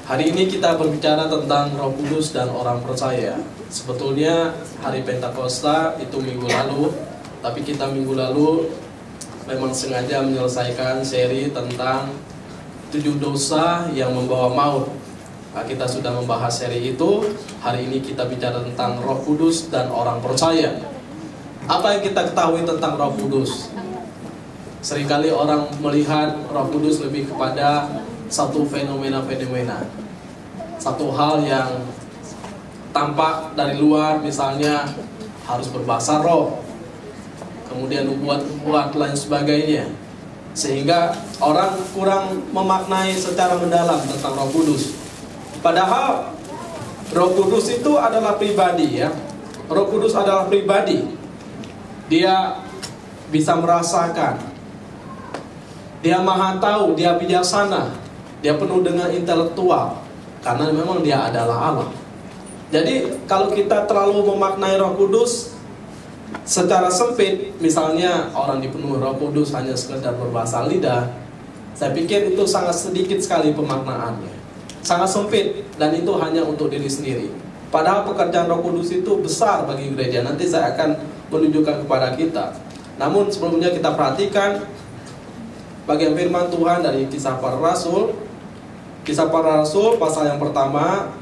Hari ini kita berbicara tentang Roh Kudus dan orang percaya. Sebetulnya hari Pentakosta itu minggu lalu, tapi kita minggu lalu memang sengaja menyelesaikan seri tentang 7 dosa yang membawa maut. Nah, kita sudah membahas seri itu. Hari ini kita bicara tentang Roh Kudus dan orang percaya. Apa yang kita ketahui tentang Roh Kudus? Seringkali orang melihat Roh Kudus lebih kepada satu fenomena-fenomena, satu hal yang tampak dari luar, misalnya harus berbahasa roh, kemudian nubuat lain sebagainya, sehingga orang kurang memaknai secara mendalam tentang Roh Kudus. Padahal Roh Kudus itu adalah pribadi, ya. Roh Kudus adalah pribadi. Dia bisa merasakan, dia maha tahu, dia bijaksana, dia penuh dengan intelektual, karena memang dia adalah Allah. Jadi kalau kita terlalu memaknai Roh Kudus secara sempit, misalnya orang dipenuhi Roh Kudus hanya sekedar berbahasa lidah, saya pikir itu sangat sedikit sekali pemaknaannya, sangat sempit, dan itu hanya untuk diri sendiri. Padahal pekerjaan Roh Kudus itu besar bagi gereja. Nanti saya akan menunjukkan kepada kita. Namun sebelumnya kita perhatikan bagian firman Tuhan dari Kisah Para Rasul. Kisah Para Rasul pasal yang pertama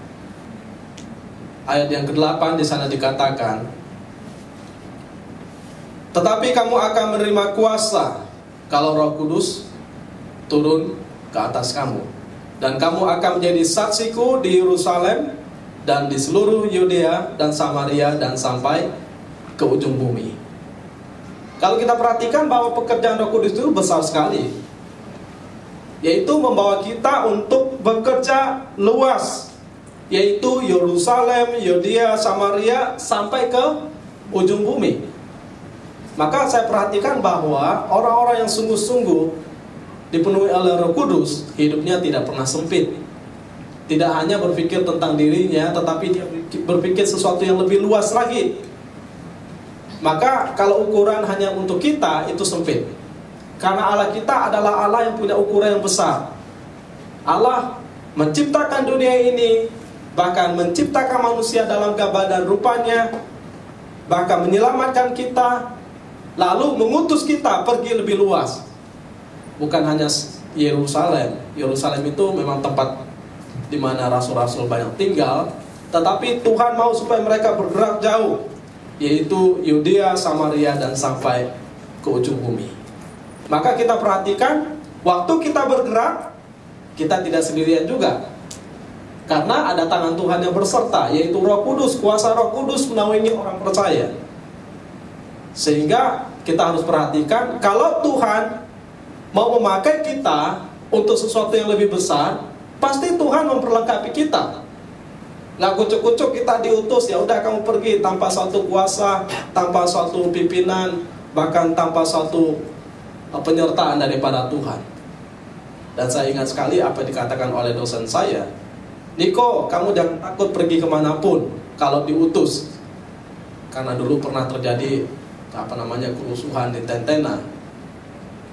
ayat yang ke-8, di sana dikatakan, tetapi kamu akan menerima kuasa kalau Roh Kudus turun ke atas kamu, dan kamu akan menjadi saksiku di Yerusalem dan di seluruh Yudea dan Samaria dan sampai ke ujung bumi. Kalau kita perhatikan bahwa pekerjaan Roh Kudus itu besar sekali, yaitu membawa kita untuk bekerja luas, yaitu Yerusalem, Yudea, Samaria sampai ke ujung bumi. Maka saya perhatikan bahwa orang-orang yang sungguh-sungguh dipenuhi oleh Roh Kudus, hidupnya tidak pernah sempit. Tidak hanya berpikir tentang dirinya, tetapi dia berpikir sesuatu yang lebih luas lagi. Maka kalau ukuran hanya untuk kita, itu sempit. Karena Allah kita adalah Allah yang punya ukuran yang besar. Allah menciptakan dunia ini, bahkan menciptakan manusia dalam gambar dan rupanya, bahkan menyelamatkan kita, lalu mengutus kita pergi lebih luas. Bukan hanya Yerusalem. Yerusalem itu memang tempat di mana rasul-rasul banyak tinggal, tetapi Tuhan mau supaya mereka bergerak jauh, yaitu Yudea, Samaria dan sampai ke ujung bumi. Maka kita perhatikan, waktu kita bergerak, kita tidak sendirian juga, karena ada tangan Tuhan yang berserta, yaitu Roh Kudus. Kuasa Roh Kudus menaungi orang percaya. Sehingga kita harus perhatikan, kalau Tuhan mau memakai kita untuk sesuatu yang lebih besar, pasti Tuhan memperlengkapi kita. Nggak kucuk-kucuk kita diutus, ya udah kamu pergi tanpa suatu kuasa, tanpa suatu pimpinan, bahkan tanpa suatu penyertaan daripada Tuhan. Dan saya ingat sekali apa dikatakan oleh dosen saya, Niko, kamu jangan takut pergi kemanapun kalau diutus. Karena dulu pernah terjadi kerusuhan di Tentena,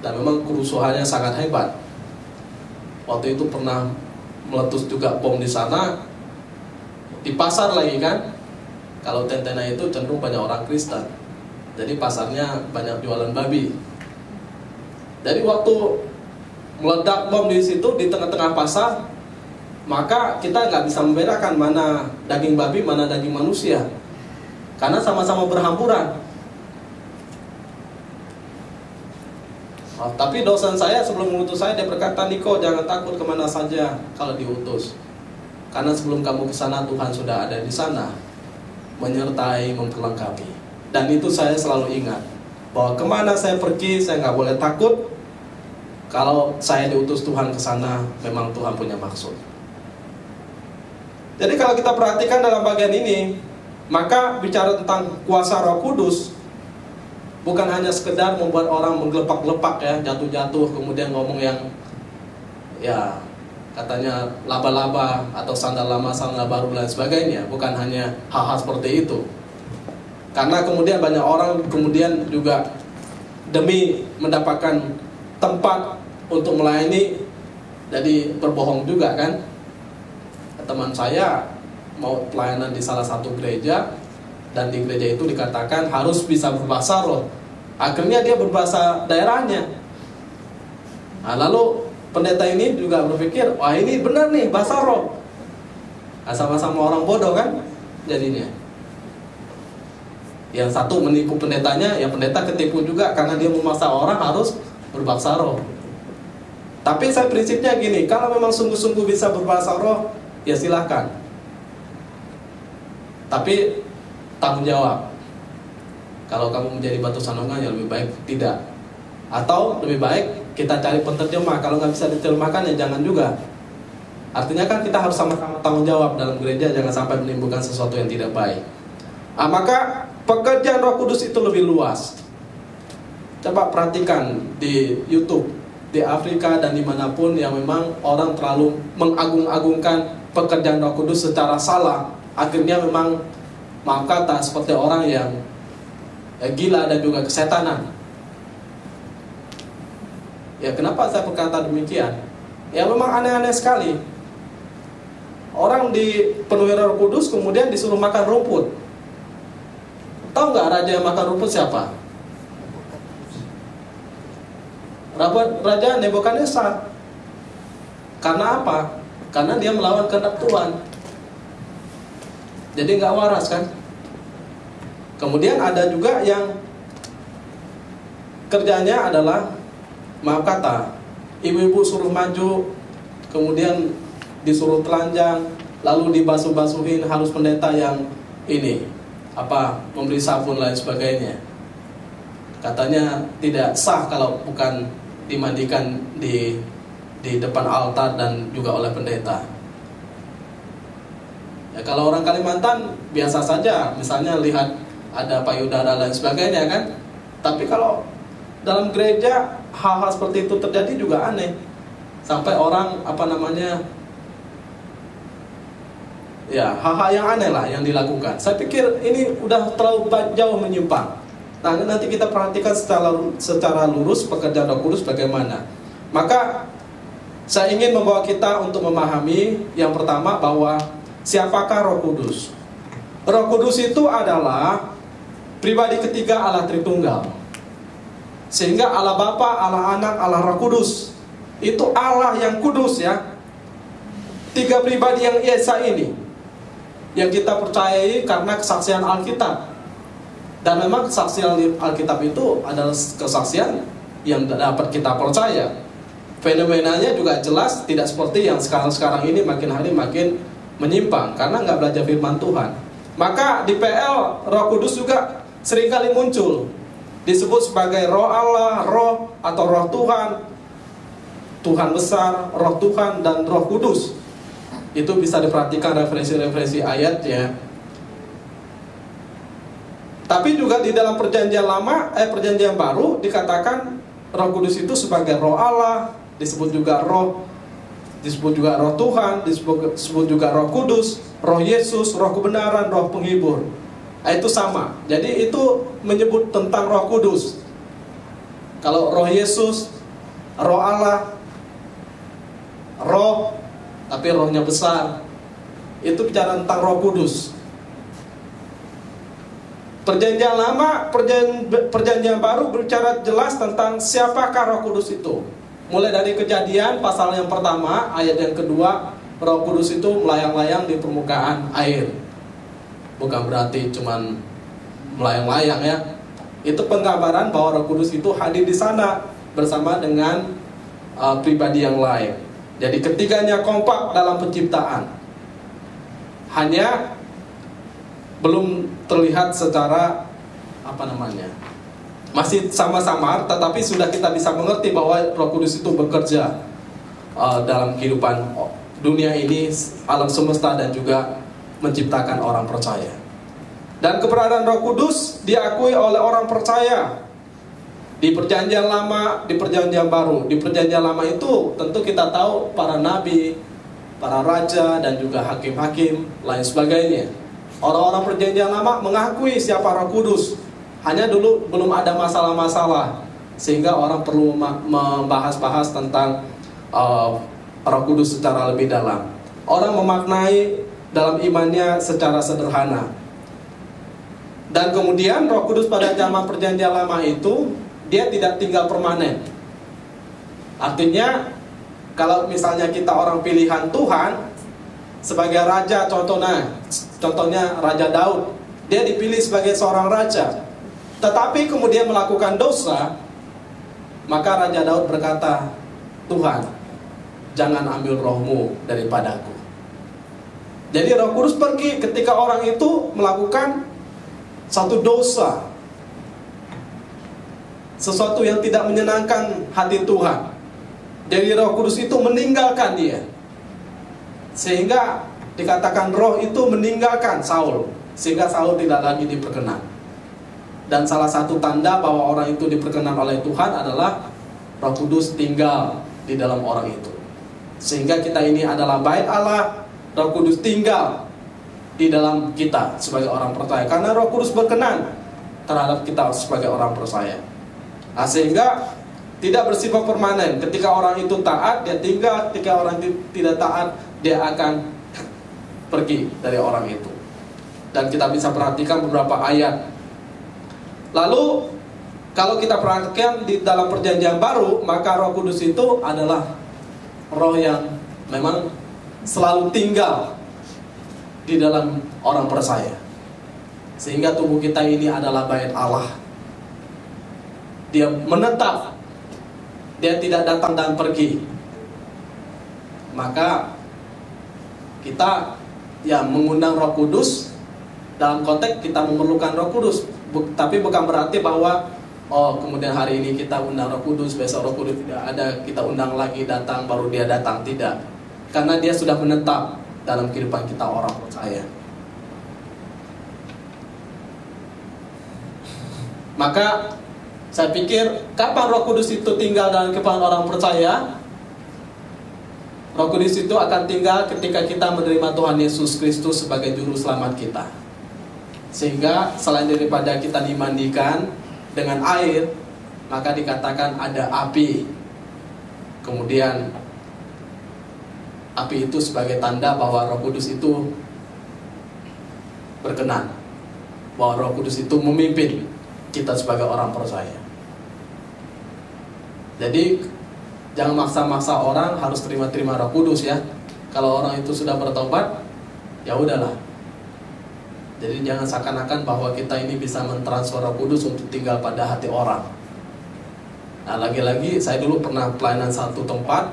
dan memang kerusuhannya sangat hebat. Waktu itu pernah meletus juga bom di sana, di pasar lagi kan. Kalau Tentena itu cenderung banyak orang Kristen, jadi pasarnya banyak jualan babi. Jadi waktu meledak bom di situ di tengah-tengah pasar, maka kita nggak bisa membedakan mana daging babi, mana daging manusia, karena sama-sama berhamburan. Tapi dosen saya sebelum mengutus saya, dia berkata, Niko, jangan takut kemana saja kalau diutus, karena sebelum kamu ke sana Tuhan sudah ada di sana, menyertai, memperlengkapi. Dan itu saya selalu ingat, bahwa kemana saya pergi, saya nggak boleh takut. Kalau saya diutus Tuhan ke sana, memang Tuhan punya maksud. Jadi kalau kita perhatikan dalam bagian ini, maka bicara tentang kuasa Roh Kudus, bukan hanya sekedar membuat orang menggelepak-gelepak, ya, jatuh-jatuh, kemudian ngomong yang, ya, katanya laba-laba atau sandal lama, sandal baru dan sebagainya. Bukan hanya hal-hal seperti itu. Karena kemudian banyak orang kemudian juga demi mendapatkan tempat untuk melayani, jadi berbohong juga kan. teman saya mau pelayanan di salah satu gereja, dan di gereja itu dikatakan harus bisa berbahasa roh. Akhirnya dia berbahasa daerahnya. Nah, lalu pendeta ini juga berpikir, wah ini benar nih bahasa roh. Nah, sama-sama orang bodoh kan jadinya. Yang satu menipu pendetanya, yang pendeta ketipu juga karena dia memaksa orang harus berbahasa roh. Tapi saya prinsipnya gini, kalau memang sungguh-sungguh bisa berbahasa roh, ya silahkan. Tapi tanggung jawab. Kalau kamu menjadi batu sandungan, ya lebih baik tidak. Atau lebih baik kita cari penterjemah. Kalau nggak bisa diterjemahkan, ya jangan juga. Artinya kan kita harus sama-sama tanggung jawab dalam gereja, jangan sampai menimbulkan sesuatu yang tidak baik. Nah, maka pekerjaan Roh Kudus itu lebih luas. Coba perhatikan di YouTube, di Afrika dan dimanapun yang memang orang terlalu mengagung-agungkan pekerjaan Roh Kudus secara salah. Akhirnya memang, maaf kata, seperti orang yang gila dan juga kesetanan. Ya, kenapa saya berkata demikian? Ya memang aneh-aneh sekali. Orang dipenuhi Roh Kudus kemudian disuruh makan rumput. Tahu nggak raja yang makan rumput siapa? Raja Nebukadnezar. Karena apa? Karena dia melawan kehendak Tuhan. Jadi nggak waras kan? Kemudian ada juga yang kerjanya adalah, maaf kata, ibu-ibu suruh maju, kemudian disuruh telanjang, lalu dibasuh-basuhin, harus pendeta yang ini memberi sabun lain sebagainya. Katanya tidak sah kalau bukan dimandikan di depan altar dan juga oleh pendeta. Ya, kalau orang Kalimantan biasa saja, misalnya lihat ada payudara dan sebagainya kan. Tapi kalau dalam gereja hal-hal seperti itu terjadi juga aneh. Sampai orang ya, hal-hal yang aneh lah yang dilakukan. Saya pikir ini udah terlalu jauh menyimpang. Nah, nanti kita perhatikan secara lurus pekerjaan Roh Kudus bagaimana. Maka saya ingin membawa kita untuk memahami yang pertama bahwa siapakah Roh Kudus? Roh Kudus itu adalah pribadi ketiga Allah Tritunggal. Sehingga Allah Bapa, Allah Anak, Allah Roh Kudus itu Allah yang kudus ya. Tiga pribadi yang esa ini yang kita percayai karena kesaksian Alkitab. Dan memang kesaksian Alkitab itu adalah kesaksian yang dapat kita percaya. Fenomenanya juga jelas tidak seperti yang sekarang ini makin hari makin menyimpang karena nggak belajar firman Tuhan. Maka di PL Roh Kudus juga seringkali muncul, disebut sebagai Roh Allah, Roh atau Roh Tuhan, Tuhan besar, Roh Tuhan dan Roh Kudus. Itu bisa diperhatikan referensi-referensi ayatnya. Tapi juga di dalam perjanjian lama, perjanjian baru dikatakan Roh Kudus itu sebagai Roh Allah, disebut juga Roh, disebut juga Roh Tuhan, disebut juga Roh Kudus, Roh Yesus, Roh kebenaran, Roh penghibur. Itu sama. Jadi itu menyebut tentang Roh Kudus. Kalau Roh Yesus, Roh Allah, Roh tapi rohnya besar, itu bicara tentang Roh Kudus. Perjanjian lama, perjanjian baru berbicara jelas tentang siapakah Roh Kudus itu. Mulai dari Kejadian pasal yang pertama, ayat yang kedua, Roh Kudus itu melayang-layang di permukaan air. Bukan berarti cuman melayang-layang ya. Itu penggambaran bahwa Roh Kudus itu hadir di sana bersama dengan pribadi yang lain. Jadi ketiganya kompak dalam penciptaan. Hanya belum terlihat secara masih sama-sama, tetapi sudah kita bisa mengerti bahwa Roh Kudus itu bekerja dalam kehidupan dunia ini, alam semesta, dan juga menciptakan orang percaya. Dan keberadaan Roh Kudus diakui oleh orang percaya di perjanjian lama, di perjanjian baru. Di perjanjian lama itu tentu kita tahu para nabi, para raja, dan juga hakim-hakim lain sebagainya. Orang-orang perjanjian lama mengakui siapa Roh Kudus. Hanya dulu belum ada masalah-masalah, sehingga orang perlu membahas-bahas tentang Roh Kudus secara lebih dalam. orang memaknai dalam imannya secara sederhana. Dan kemudian Roh Kudus pada zaman Perjanjian Lama itu dia tidak tinggal permanen. Artinya kalau misalnya kita orang pilihan Tuhan sebagai raja, contohnya Raja Daud, dia dipilih sebagai seorang raja, tetapi kemudian melakukan dosa, maka Raja Daud berkata, Tuhan, jangan ambil rohmu daripadaku. Jadi Roh Kudus pergi ketika orang itu melakukan satu dosa, sesuatu yang tidak menyenangkan hati Tuhan. Jadi Roh Kudus itu meninggalkan dia, sehingga dikatakan roh itu meninggalkan Saul, sehingga Saul tidak lagi diperkenan. Dan salah satu tanda bahwa orang itu diperkenan oleh Tuhan adalah Roh Kudus tinggal di dalam orang itu. Sehingga kita ini adalah bait Allah, Roh Kudus tinggal di dalam kita sebagai orang percaya, karena Roh Kudus berkenan terhadap kita sebagai orang percaya. Nah, sehingga tidak bersifat permanen. Ketika orang itu taat, dia tinggal. Ketika orang tidak taat, dia akan pergi dari orang itu. Dan kita bisa perhatikan beberapa ayat. Lalu kalau kita perhatikan di dalam Perjanjian Baru, maka Roh Kudus itu adalah roh yang memang selalu tinggal di dalam orang percaya, sehingga tubuh kita ini adalah bait Allah. Dia menetap, dia tidak datang dan pergi. Maka kita mengundang Roh Kudus. Dalam konteks kita memerlukan Roh Kudus, tapi bukan berarti bahwa kemudian hari ini kita undang Roh Kudus, besok Roh Kudus tidak ada, kita undang lagi datang, baru dia datang. Tidak, karena dia sudah menetap dalam kehidupan kita orang percaya. Maka saya pikir kapan Roh Kudus itu tinggal dalam kehidupan orang percaya? Roh Kudus itu akan tinggal ketika kita menerima Tuhan Yesus Kristus sebagai juru selamat kita. Sehingga selain daripada kita dimandikan dengan air, maka dikatakan ada api. Kemudian api itu sebagai tanda bahwa Roh Kudus itu berkenan, bahwa Roh Kudus itu memimpin kita sebagai orang percaya. Jadi jangan maksa-maksa orang harus terima Roh Kudus ya. Kalau orang itu sudah bertobat, ya udahlah. Jadi jangan seakan-akan bahwa kita ini bisa mentransfer Roh Kudus untuk tinggal pada hati orang. Nah, lagi-lagi saya dulu pernah pelayanan satu tempat,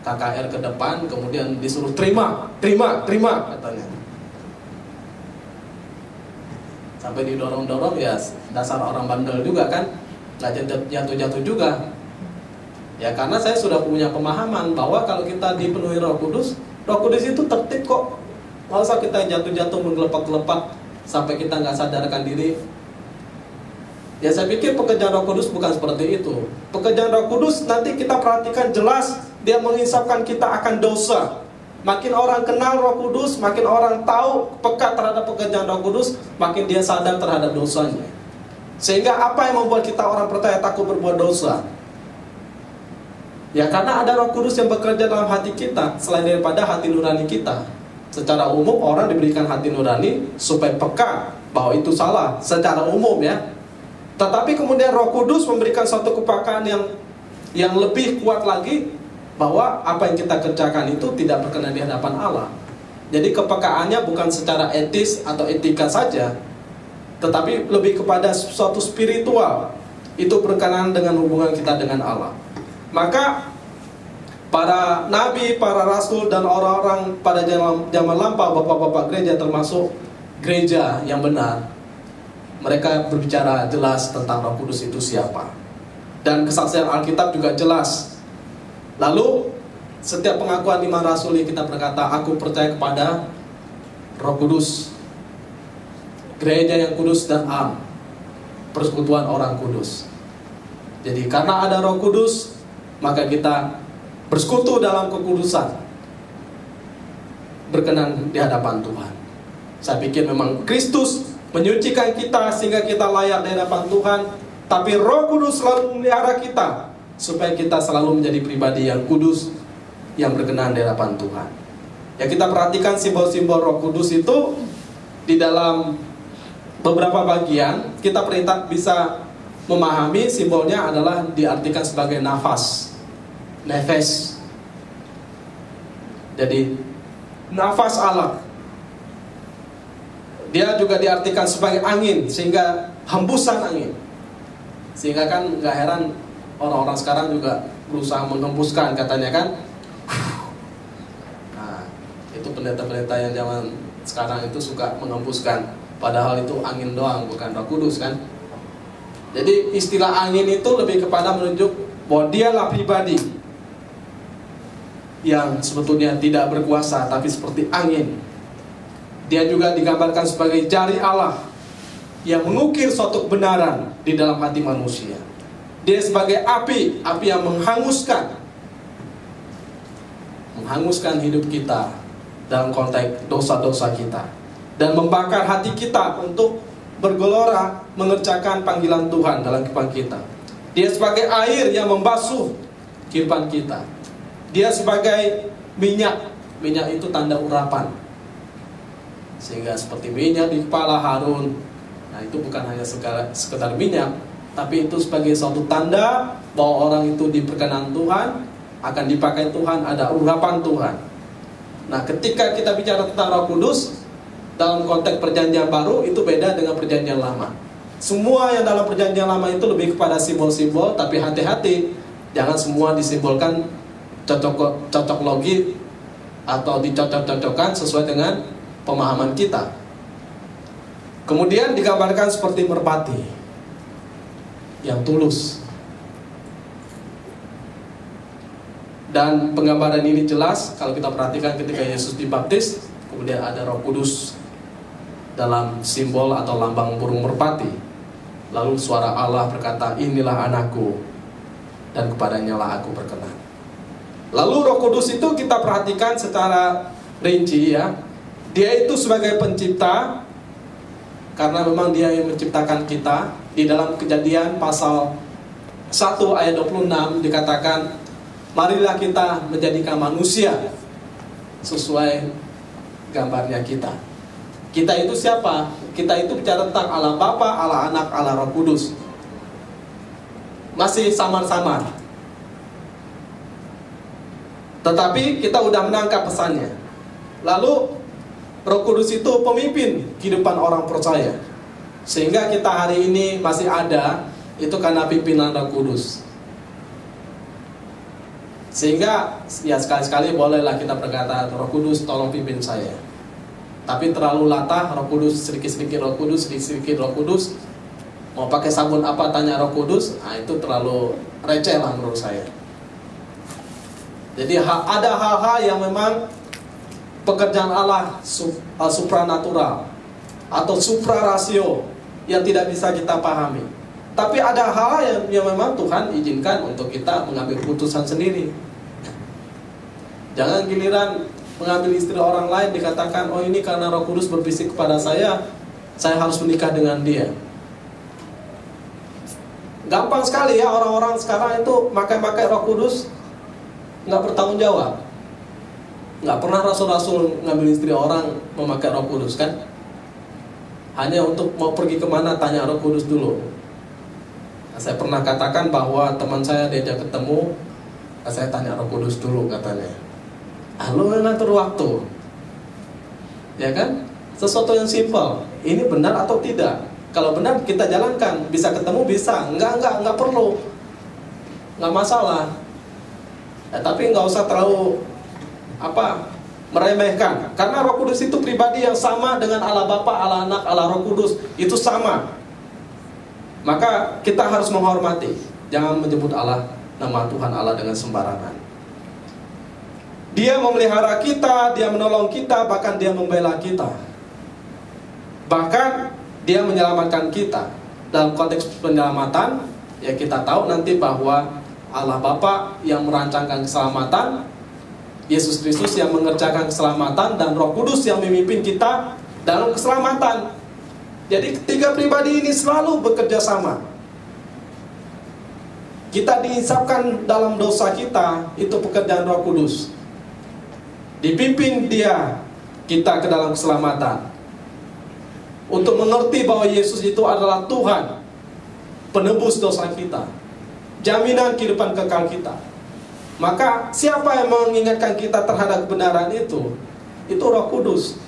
KKR ke depan, kemudian disuruh terima katanya. Sampai didorong-dorong, ya dasar orang bandel juga kan, nggak jatuh-jatuh juga. Ya karena saya sudah punya pemahaman bahwa kalau kita dipenuhi Roh Kudus itu tertib kok. Nggak usah kita jatuh-jatuh menggelepak-gelepak sampai kita nggak sadarkan diri. Ya saya pikir pekerjaan Roh Kudus bukan seperti itu. Pekerjaan Roh Kudus nanti kita perhatikan jelas, dia mengisapkan kita akan dosa. Makin orang kenal Roh Kudus, makin orang tahu peka terhadap pekerjaan Roh Kudus, makin dia sadar terhadap dosanya. Sehingga apa yang membuat kita orang percaya takut berbuat dosa? Ya karena ada Roh Kudus yang bekerja dalam hati kita selain daripada hati nurani kita. Secara umum orang diberikan hati nurani supaya peka bahwa itu salah secara umum ya. Tetapi kemudian Roh Kudus memberikan suatu kepekaan yang lebih kuat lagi, bahwa apa yang kita kerjakan itu tidak berkenan di hadapan Allah. Jadi kepekaannya bukan secara etis atau etika saja, tetapi lebih kepada suatu spiritual. Itu berkenaan dengan hubungan kita dengan Allah. Maka para nabi, para rasul, dan orang-orang pada zaman lampau, bapak-bapak gereja termasuk gereja yang benar, mereka berbicara jelas tentang Roh Kudus itu siapa. Dan kesaksian Alkitab juga jelas. Lalu setiap pengakuan iman rasuli kita berkata, aku percaya kepada Roh Kudus, gereja yang kudus dan am, persekutuan orang kudus. Jadi karena ada Roh Kudus, maka kita bersekutu dalam kekudusan, berkenan di hadapan Tuhan. Saya pikir memang Kristus menyucikan kita sehingga kita layak di hadapan Tuhan, tapi Roh Kudus selalu memelihara kita supaya kita selalu menjadi pribadi yang kudus, yang berkenan di hadapan Tuhan. Ya, kita perhatikan simbol-simbol Roh Kudus itu di dalam beberapa bagian. Kita bisa memahami simbolnya adalah diartikan sebagai nafas, nefes. Jadi nafas Allah. Dia juga diartikan sebagai angin, sehingga hembusan angin. Sehingga kan gak heran orang-orang sekarang juga berusaha menghembuskan, katanya kan. Nah, itu pendeta-pendeta yang zaman sekarang itu suka menghembuskan, padahal itu angin doang, bukan Roh Kudus kan. Jadi istilah angin itu lebih kepada menunjuk bahwa dialah pribadi yang sebetulnya tidak berkuasa, tapi seperti angin. Dia juga digambarkan sebagai jari Allah yang mengukir suatu kebenaran di dalam hati manusia. Dia sebagai api yang menghanguskan hidup kita dalam konteks dosa-dosa kita, dan membakar hati kita untuk bergelora mengerjakan panggilan Tuhan dalam kehidupan kita. Dia sebagai air yang membasuh kehidupan kita. Dia sebagai minyak itu tanda urapan. Sehingga seperti minyak di kepala Harun, nah itu bukan hanya sekedar minyak, tapi itu sebagai suatu tanda bahwa orang itu diperkenan Tuhan, akan dipakai Tuhan, ada urapan Tuhan. Nah, ketika kita bicara tentang Roh Kudus dalam konteks perjanjian baru, itu beda dengan perjanjian lama. Semua yang dalam perjanjian lama itu lebih kepada simbol-simbol, tapi hati-hati, jangan semua disimbolkan cocok logi atau dicocok-cocokkan sesuai dengan pemahaman kita. Kemudian digambarkan seperti merpati yang tulus. Dan penggambaran ini jelas kalau kita perhatikan ketika Yesus dibaptis, kemudian ada Roh Kudus dalam simbol atau lambang burung merpati. Lalu suara Allah berkata, "Inilah anakku, dan kepadanya lah aku berkenan." Lalu Roh Kudus itu kita perhatikan secara rinci ya. Dia itu sebagai pencipta, karena memang dia yang menciptakan kita. Di dalam Kejadian pasal 1 ayat 26 dikatakan, "Marilah kita menjadikan manusia sesuai gambarnya kita." Kita itu siapa? Kita itu bicara tentang Allah Bapa, Allah Anak, Allah Roh Kudus. Masih samar-samar, tetapi kita udah menangkap pesannya. Lalu Roh Kudus itu pemimpin kehidupan orang percaya. Sehingga kita hari ini masih ada, itu karena pimpinan Roh Kudus. Sehingga ya sekali-sekali bolehlah kita berkata, "Roh Kudus tolong pimpin saya." Tapi terlalu latah, Roh Kudus, sedikit-sedikit Roh Kudus, sedikit-sedikit Roh Kudus. Mau pakai sabun apa tanya Roh Kudus, nah itu terlalu receh lah menurut saya. Jadi ada hal-hal yang memang pekerjaan Allah supranatural atau suprarasio yang tidak bisa kita pahami. Tapi ada hal yang memang Tuhan izinkan untuk kita mengambil keputusan sendiri. Jangan giliran mengambil istri orang lain dikatakan, "Oh ini karena Roh Kudus berbisik kepada saya harus menikah dengan dia." Gampang sekali ya orang-orang sekarang itu pakai Roh Kudus, nggak bertanggung jawab. Nggak pernah rasul-rasul ngambil istri orang memakai Roh Kudus kan? Hanya untuk mau pergi kemana tanya Roh Kudus dulu. Nah, saya pernah katakan bahwa teman saya diajak ketemu, saya tanya Roh Kudus dulu katanya. Lu ngatur waktu, ya kan? Sesuatu yang simpel. Ini benar atau tidak? Kalau benar kita jalankan, bisa ketemu bisa, enggak perlu, nggak masalah. Tapi nggak usah terlalu meremehkan, karena Roh Kudus itu pribadi yang sama dengan Allah Bapa, Allah Anak, Allah Roh Kudus, itu sama. Maka kita harus menghormati, jangan menyebut Allah, nama Tuhan Allah dengan sembarangan. Dia memelihara kita, dia menolong kita, bahkan dia membela kita, bahkan dia menyelamatkan kita. Dalam konteks penyelamatan, ya kita tahu nanti bahwa Allah Bapa yang merancangkan keselamatan, Yesus Kristus yang mengerjakan keselamatan, dan Roh Kudus yang memimpin kita dalam keselamatan. Jadi ketiga pribadi ini selalu bekerja sama. Kita dihisapkan dalam dosa kita, itu pekerjaan Roh Kudus. Dipimpin dia kita ke dalam keselamatan. Untuk mengerti bahwa Yesus itu adalah Tuhan, penebus dosa kita, jaminan kehidupan kekal kita. Maka siapa yang mengingatkan kita terhadap kebenaran itu? Itu Roh Kudus.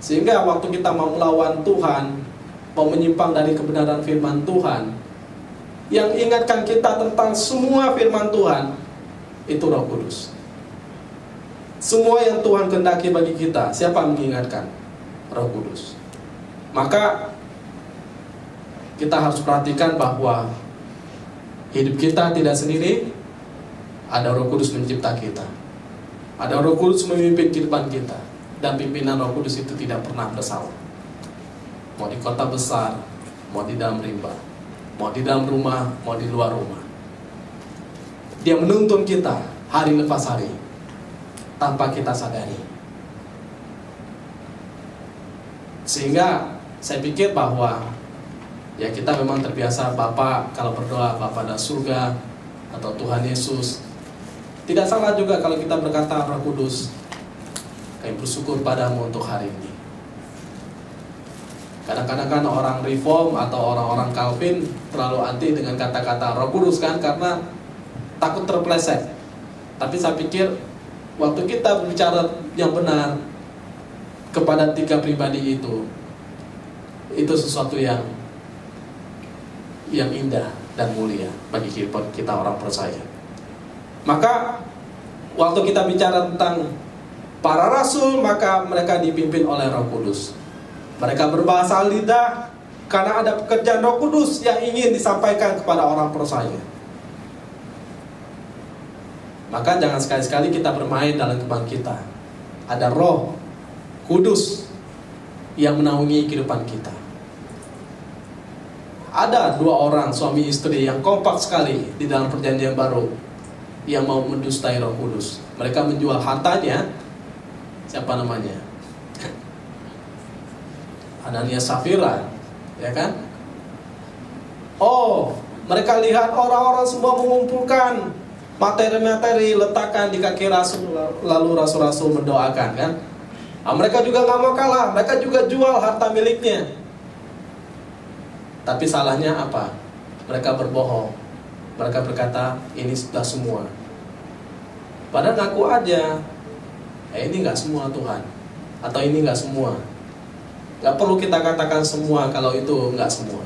Sehingga waktu kita mau melawan Tuhan, mau menyimpang dari kebenaran firman Tuhan, yang ingatkan kita tentang semua firman Tuhan, itu Roh Kudus. Semua yang Tuhan kehendaki bagi kita, siapa yang mengingatkan? Roh Kudus. Maka kita harus perhatikan bahwa hidup kita tidak sendiri. Ada Roh Kudus mencipta kita, ada Roh Kudus memimpin kehidupan kita. Dan pimpinan Roh Kudus itu tidak pernah bersalah. Mau di kota besar, mau di dalam rimba, mau di dalam rumah, mau di luar rumah, Dia menuntun kita hari lepas hari tanpa kita sadari. Sehingga saya pikir bahwa ya kita memang terbiasa Bapa, kalau berdoa Bapa dalam surga atau Tuhan Yesus. Tidak salah juga kalau kita berkata, Roh Kudus, kami bersyukur padamu untuk hari ini. Kadang-kadang kan orang Reform atau orang-orang Calvin terlalu anti dengan kata-kata Roh Kudus kan, karena takut terpeleset. Tapi saya pikir waktu kita berbicara yang benar kepada tiga pribadi itu sesuatu yang indah dan mulia bagi kehidupan kita orang percaya. Maka waktu kita bicara tentang para rasul, maka mereka dipimpin oleh Roh Kudus. Mereka berbahasa lidah karena ada pekerjaan Roh Kudus yang ingin disampaikan kepada orang percaya. Maka jangan sekali-sekali kita bermain dalam kebang kita. Ada Roh Kudus yang menaungi kehidupan kita. Ada dua orang suami istri yang kompak sekali di dalam perjanjian baru yang mau mendustai Roh Kudus. Mereka menjual hartanya. Siapa namanya? Ananias Safira, ya kan? Oh, mereka lihat orang-orang semua mengumpulkan materi-materi, letakkan di kaki rasul, lalu rasul-rasul mendoakan, kan? Nah, mereka juga gak mau kalah, mereka juga jual harta miliknya. Tapi salahnya apa? Mereka berbohong. Mereka berkata, ini sudah semua. Padahal ngaku aja, ini gak semua Tuhan, atau ini gak semua. Gak perlu kita katakan semua kalau itu gak semua.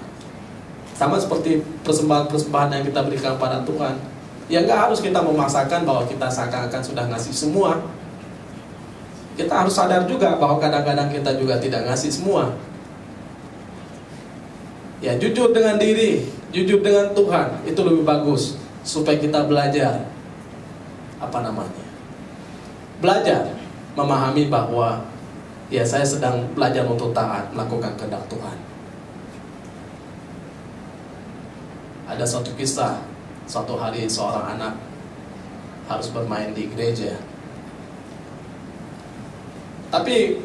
Sama seperti persembahan-persembahan yang kita berikan pada Tuhan. Ya gak harus kita memaksakan bahwa kita seakan-akan sudah ngasih semua. Kita harus sadar juga bahwa kadang-kadang kita juga tidak ngasih semua. Ya jujur dengan diri, jujur dengan Tuhan, itu lebih bagus. Supaya kita belajar belajar memahami bahwa ya saya sedang belajar untuk taat, melakukan kehendak Tuhan. Ada suatu kisah, suatu hari seorang anak harus bermain di gereja. Tapi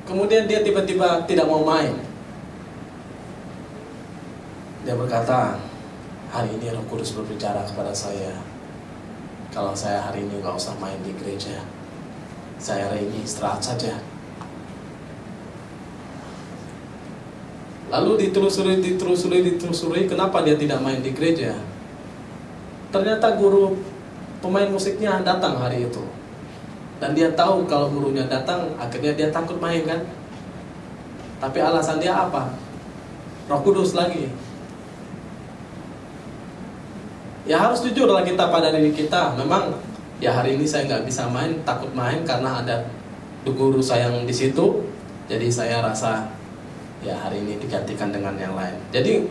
kemudian dia tiba-tiba tidak mau main. Dia berkata, hari ini Roh Kudus berbicara kepada saya, kalau saya hari ini gak usah main di gereja, saya hari ini istirahat saja. Lalu ditelusuri, kenapa dia tidak main di gereja? Ternyata guru pemain musiknya datang hari itu. Dan dia tahu kalau gurunya datang, akhirnya dia takut main kan. Tapi alasan dia apa? Roh Kudus lagi. Ya harus jujurlah kita pada diri kita. Memang ya hari ini saya nggak bisa main, takut main karena ada guru saya yang di situ. Jadi saya rasa ya hari ini digantikan dengan yang lain. Jadi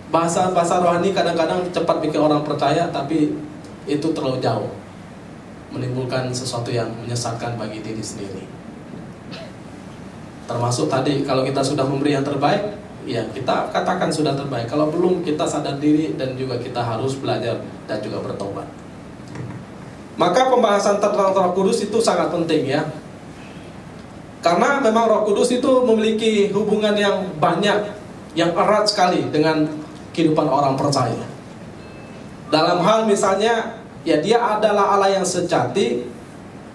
bahasa rohani kadang-kadang cepat bikin orang percaya, tapi itu terlalu jauh, menimbulkan sesuatu yang menyesatkan bagi diri sendiri. Termasuk tadi, kalau kita sudah memberi yang terbaik, ya kita katakan sudah terbaik. Kalau belum, kita sadar diri dan juga kita harus belajar dan juga bertobat. Maka pembahasan tentang Roh Kudus itu sangat penting ya. Karena memang Roh Kudus itu memiliki hubungan yang banyak, yang erat sekali dengan kehidupan orang percaya. Dalam hal misalnya, ya dia adalah Allah yang sejati,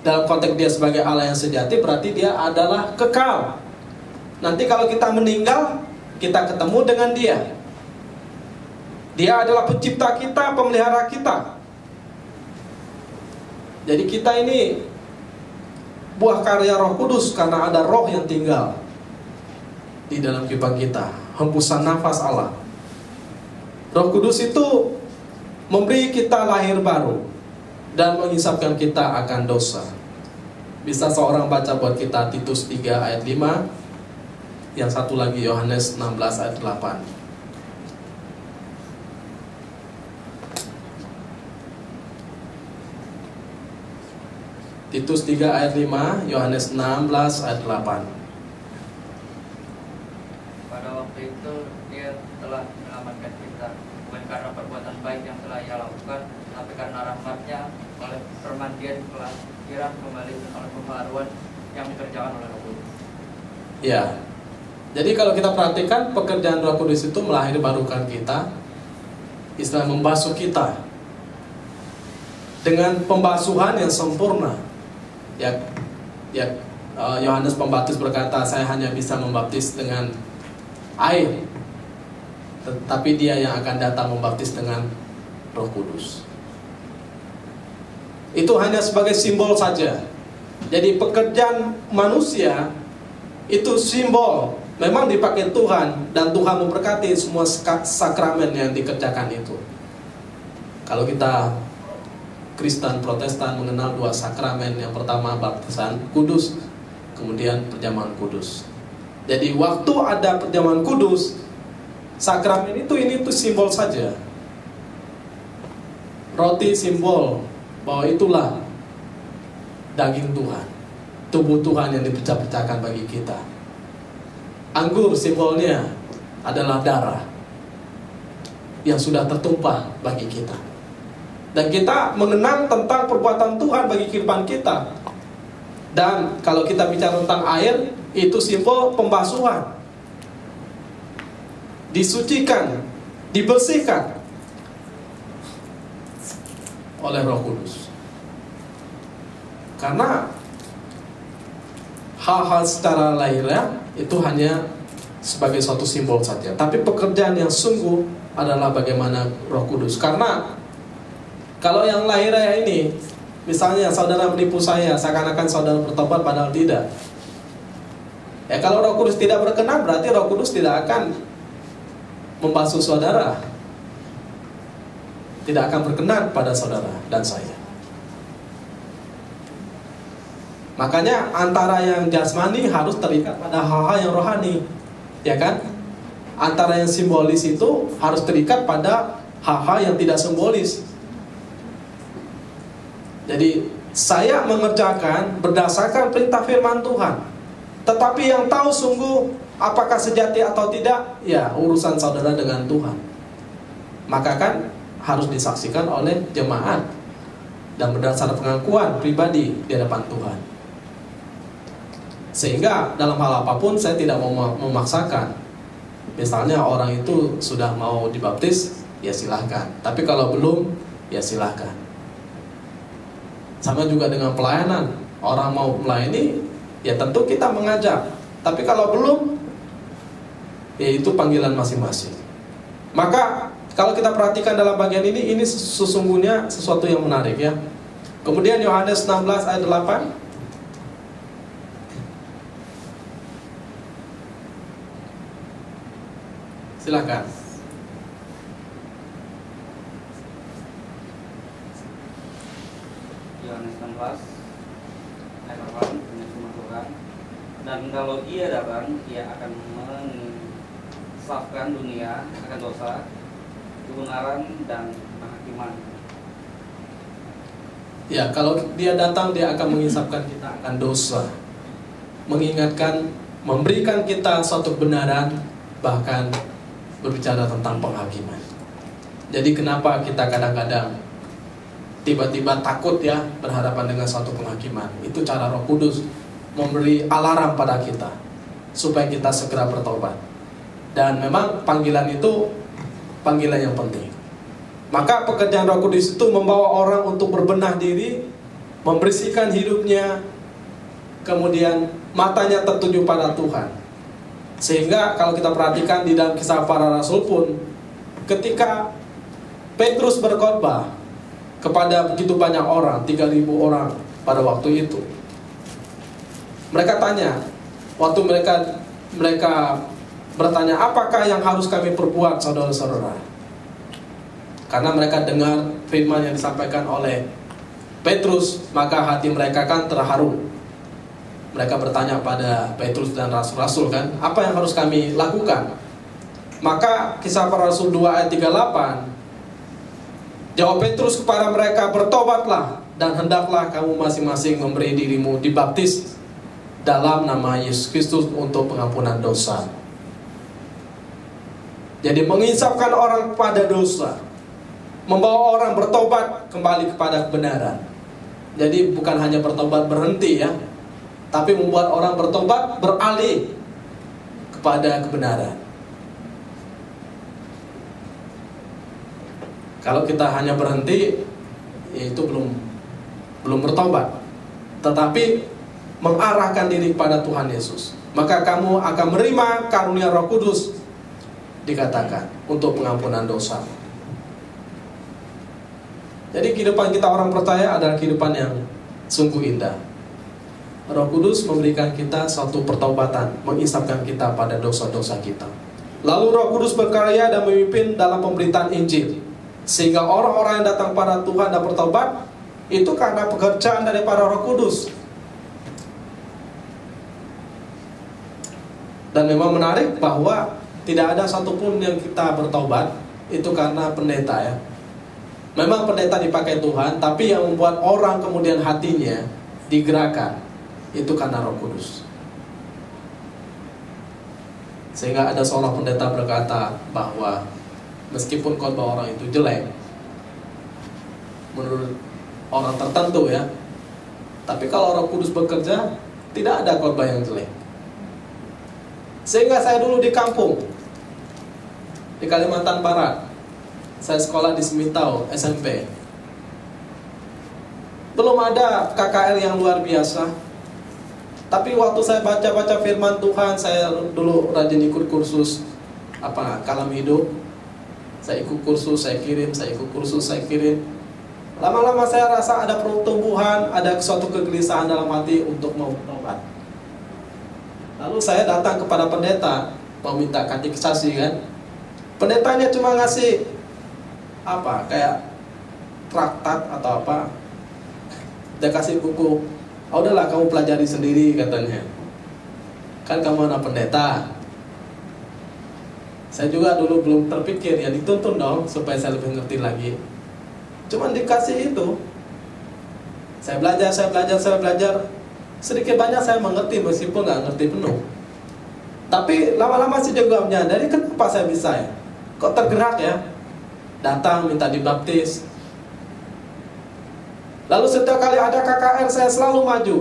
dalam konteks dia sebagai Allah yang sejati, berarti dia adalah kekal. Nanti kalau kita meninggal, kita ketemu dengan dia. Dia adalah pencipta kita, pemelihara kita. Jadi kita ini buah karya Roh Kudus, karena ada roh yang tinggal di dalam kehidupan kita, hembusan nafas Allah. Roh Kudus itu memberi kita lahir baru dan mengisapkan kita akan dosa. Bisa seorang baca buat kita Titus 3 ayat 5, yang satu lagi Yohanes 16 ayat 8. Titus 3 ayat 5, Yohanes 16 ayat 8. Pada waktu itu dia telah menyelamatkan kita, bukan karena perbuatan baik yang telah ia lakukan, tapi karena rahmat-Nya oleh permandian kelahiran kembali oleh pembaharuan yang dikerjakan oleh Roh Kudus. Ya. Jadi kalau kita perhatikan, pekerjaan Roh Kudus itu melahirbarukan kita, istilah membasuh kita dengan pembasuhan yang sempurna. Yohanes Pembaptis berkata, saya hanya bisa membaptis dengan air, tetapi dia yang akan datang membaptis dengan Roh Kudus. Itu hanya sebagai simbol saja. Jadi pekerjaan manusia itu simbol, memang dipakai Tuhan, dan Tuhan memberkati semua sakramen yang dikerjakan itu. Kalau kita Kristen Protestan mengenal dua sakramen, yang pertama baptisan kudus, kemudian perjamuan kudus. Jadi waktu ada perjamuan kudus, sakramen itu ini tuh simbol saja. Roti simbol bahwa itulah daging Tuhan, tubuh Tuhan yang dipecah-pecahkan bagi kita. Anggur simbolnya adalah darah yang sudah tertumpah bagi kita. Dan kita mengenang tentang perbuatan Tuhan bagi kehidupan kita. Dan kalau kita bicara tentang air, itu simbol pembasuhan, disucikan, dibersihkan oleh Roh Kudus. Karena hal-hal secara lahiriah itu hanya sebagai suatu simbol saja, tapi pekerjaan yang sungguh adalah bagaimana Roh Kudus. Karena kalau yang lahiriah ini, misalnya saudara menipu saya, seakan-akan saudara bertobat padahal tidak. Ya, kalau Roh Kudus tidak berkenan, berarti Roh Kudus tidak akan membasuh saudara, tidak akan berkenan pada saudara dan saya. Makanya antara yang jasmani harus terikat pada hal-hal yang rohani, ya kan? Antara yang simbolis itu harus terikat pada hal-hal yang tidak simbolis. Jadi saya mengerjakan berdasarkan perintah firman Tuhan, tetapi yang tahu sungguh apakah sejati atau tidak, ya urusan saudara dengan Tuhan. Maka kan harus disaksikan oleh jemaat dan berdasarkan pengakuan pribadi di hadapan Tuhan. Sehingga dalam hal apapun saya tidak mau memaksakan. Misalnya orang itu sudah mau dibaptis, ya silahkan. Tapi kalau belum, ya silahkan. Sama juga dengan pelayanan. Orang mau melayani, ya tentu kita mengajak. Tapi kalau belum, ya itu panggilan masing-masing. Maka kalau kita perhatikan dalam bagian ini sesungguhnya sesuatu yang menarik ya. Kemudian Yohanes 16 ayat 8. Silakan. Yohanes 16 ayat 8, punya firman Tuhan. Dan kalau Ia datang, Ia akan mensafkan dunia akan dosa, kebenaran dan penghakiman. Ya, kalau Dia datang, Dia akan mengisapkan kita akan dosa, mengingatkan, memberikan kita suatu kebenaran, bahkan berbicara tentang penghakiman. Jadi kenapa kita kadang-kadang tiba-tiba takut ya berhadapan dengan suatu penghakiman? Itu cara Roh Kudus memberi alarm pada kita supaya kita segera bertobat. Dan memang panggilan itu panggilan yang penting. Maka pekerjaan Roh Kudus itu membawa orang untuk berbenah diri membersihkan hidupnya, kemudian matanya tertuju pada Tuhan. Sehingga kalau kita perhatikan di dalam Kisah Para Rasul pun, ketika Petrus berkhotbah kepada begitu banyak orang, 3.000 orang pada waktu itu, mereka tanya, waktu mereka bertanya, apakah yang harus kami perbuat, saudara-saudara? Karena mereka dengar firman yang disampaikan oleh Petrus, maka hati mereka kan terharu. Mereka bertanya pada Petrus dan rasul-rasul kan, apa yang harus kami lakukan? Maka Kisah Para Rasul 2 ayat 38, jawab Petrus kepada mereka, bertobatlah dan hendaklah kamu masing-masing memberi dirimu dibaptis dalam nama Yesus Kristus untuk pengampunan dosa. Jadi menginsafkan orang pada dosa, membawa orang bertobat kembali kepada kebenaran. Jadi bukan hanya bertobat berhenti ya, tapi membuat orang bertobat beralih kepada kebenaran. Kalau kita hanya berhenti, itu belum bertobat. Tetapi mengarahkan diri kepada Tuhan Yesus, maka kamu akan menerima karunia Roh Kudus, dikatakan, untuk pengampunan dosa. Jadi kehidupan kita orang percaya adalah kehidupan yang sungguh indah. Roh Kudus memberikan kita suatu pertobatan, mengisapkan kita pada dosa-dosa kita. Lalu Roh Kudus berkarya dan memimpin dalam pemberitaan Injil, sehingga orang-orang yang datang pada Tuhan dan bertobat itu karena pekerjaan daripada Roh Kudus. Dan memang menarik bahwa tidak ada satupun yang kita bertobat itu karena pendeta ya. Memang pendeta dipakai Tuhan, tapi yang membuat orang kemudian hatinya digerakkan itu karena Roh Kudus. Sehingga ada seorang pendeta berkata bahwa meskipun khotbah orang itu jelek menurut orang tertentu ya, tapi kalau Roh Kudus bekerja, tidak ada khotbah yang jelek. Sehingga saya dulu di kampung di Kalimantan Barat, saya sekolah di Semitau SMP, belum ada KKR yang luar biasa. Tapi waktu saya baca-baca firman Tuhan, saya dulu rajin ikut kursus kalam hidup. Saya ikut kursus, saya kirim, saya ikut kursus, saya kirim. Lama-lama saya rasa ada pertumbuhan, ada suatu kegelisahan dalam hati untuk mau bertobat. Lalu saya datang kepada pendeta, mau minta katekisasi kan. Pendetanya cuma ngasih kayak traktat atau apa. Dia kasih buku. Udahlah kamu pelajari sendiri katanya. Kan kamu anak pendeta. Saya juga dulu belum terpikir, ya dituntun dong supaya saya lebih ngerti lagi. Cuman dikasih itu, saya belajar. Sedikit banyak saya mengerti meskipun nggak ngerti penuh. Tapi lama-lama sih juga menyadari kenapa saya bisa ya. Kok tergerak ya. Datang minta dibaptis. Lalu setiap kali ada KKR saya selalu maju.